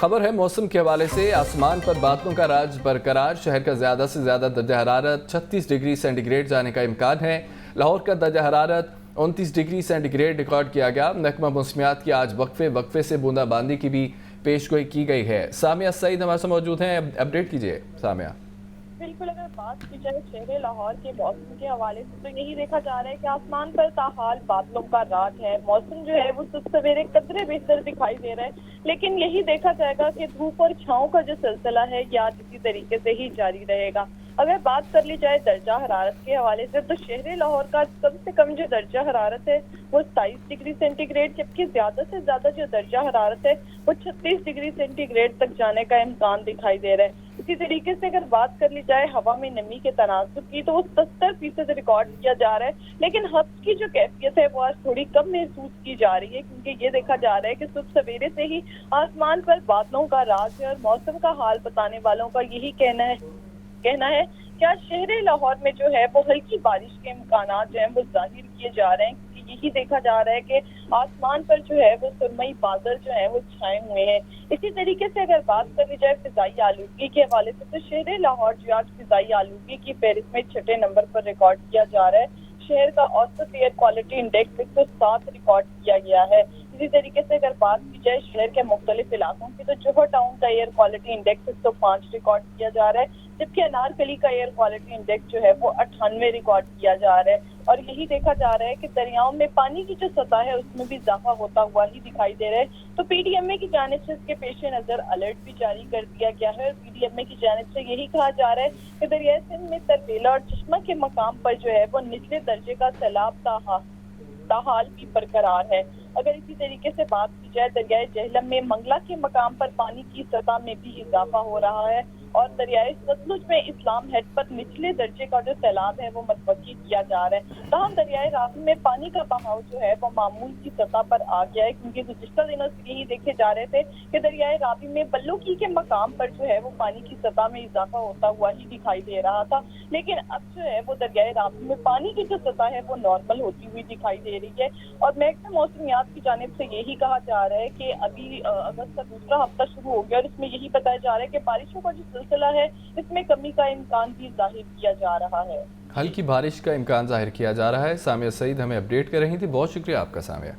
खबर है मौसम के हवाले से। आसमान पर बादलों का राज बरकरार। शहर का ज़्यादा से ज़्यादा दर्जा हरारत 36 डिग्री सेंटीग्रेड जाने का इम्कान है। लाहौर का दर्जा हरारत 29 डिग्री सेंटीग्रेड रिकॉर्ड किया गया। महकमा मौसमियात की आज वक्फे से बूंदाबांदी की भी पेशगोई की गई है। सामिया सईद हमारे साथ मौजूद हैं, अपडेट कीजिए सामिया। बिल्कुल, अगर बात की जाए शहर लाहौर के मौसम के हवाले से तो यही देखा जा रहा है कि आसमान पर ताहाल बादलों का राज है। मौसम जो है वो सुबह सवेरे कदरे बेहतर दिखाई दे रहा है, लेकिन यही देखा जाएगा कि धूप और छांव का जो सिलसिला है ये आज इसी तरीके से ही जारी रहेगा। अगर बात कर ली जाए दर्जा हरारत के हवाले से तो शहर लाहौर का कम से कम जो दर्जा हरारत है वो 27 डिग्री सेंटीग्रेड, जबकि ज्यादा से ज्यादा जो दर्जा हरारत है वो 36 डिग्री सेंटीग्रेड तक जाने का इम्कान दिखाई दे रहा है। इसी तरीके से अगर बात कर ली जाए हवा में नमी के तनासुब की तो वो 70% रिकॉर्ड किया जा रहा है, लेकिन हवा की जो कैफियत है वो आज थोड़ी कम महसूस की जा रही है, क्योंकि ये देखा जा रहा है कि सुबह सवेरे से ही आसमान पर बादलों का राज है और मौसम का हाल बताने वालों का यही कहना है कि आज शहर लाहौर में जो है वो हल्की बारिश के इम्कानात जो है वो जाहिर किए जा रहे हैं, क्योंकि यही देखा जा रहा है कि आसमान पर जो है वो सुरमई बादल जो है वो छाए हुए हैं। इसी तरीके से अगर बात कर ली जाए फिजाई आलूदगी के हवाले से तो शहर लाहौर जो आज फिजाई आलूदगी की फहरिस्त में 6ठे नंबर पर रिकॉर्ड किया जा रहा है। शहर का औसत एयर क्वालिटी इंडेक्स 107 रिकॉर्ड किया गया है। इसी तरीके से अगर बात की जाए शहर के मुख्तलिफ इलाकों की तो जोहर टाउन का एयर क्वालिटी इंडेक्स 105 रिकॉर्ड किया जा रहा है, जबकि अनारकली का एयर क्वालिटी इंडेक्स जो है वो 98 रिकॉर्ड किया जा रहा है। और यही देखा जा रहा है कि दरियाओं में पानी की जो सतह है उसमें भी इजाफा होता हुआ ही दिखाई दे रहा है। तो पीडीएमए की जानिब से इसके पेश नजर अलर्ट भी जारी कर दिया गया है और पीडीएमए की जानिब से यही कहा जा रहा है कि दरियाए सिंध में तरबेला और चश्मा के मकाम पर जो है वो निचले दर्जे का सैलाब ताहाल भी बरकरार है। अगर इसी तरीके से बात की जाए दरियाए जहलम में मंगला के मकाम पर पानी की सतह में भी इजाफा हो रहा है और दरियाए सतलुज में इस्लाम हेड पर निचले दर्जे का जो सैलाब है वो मतवक्की किया जा रहा है। तमाम दरियाए रावी में पानी का बहाव जो है वो मामूल की सतह पर आ गया है, क्योंकि गुज़िश्ता दिनों से यही देखे जा रहे थे कि दरियाए रावी में बल्लूकी के मकाम पर जो है वो पानी की सतह में इजाफा होता हुआ ही दिखाई दे रहा था, लेकिन अब जो है वो दरियाए रावी में पानी की जो सतह है वो नॉर्मल होती हुई दिखाई दे रही है। और महकमा मौसमियात की जानिब से यही कहा जा रहा है कि अभी अगस्त का दूसरा हफ्ता शुरू हो गया और इसमें यही बताया जा रहा है कि बारिशों का जो सिलसिला है इसमें कमी का इम्कान भी जाहिर किया जा रहा है। हल्की बारिश का इम्कान जाहिर किया जा रहा है। सामिया सईद हमें अपडेट कर रही थी। बहुत शुक्रिया आपका सामिया।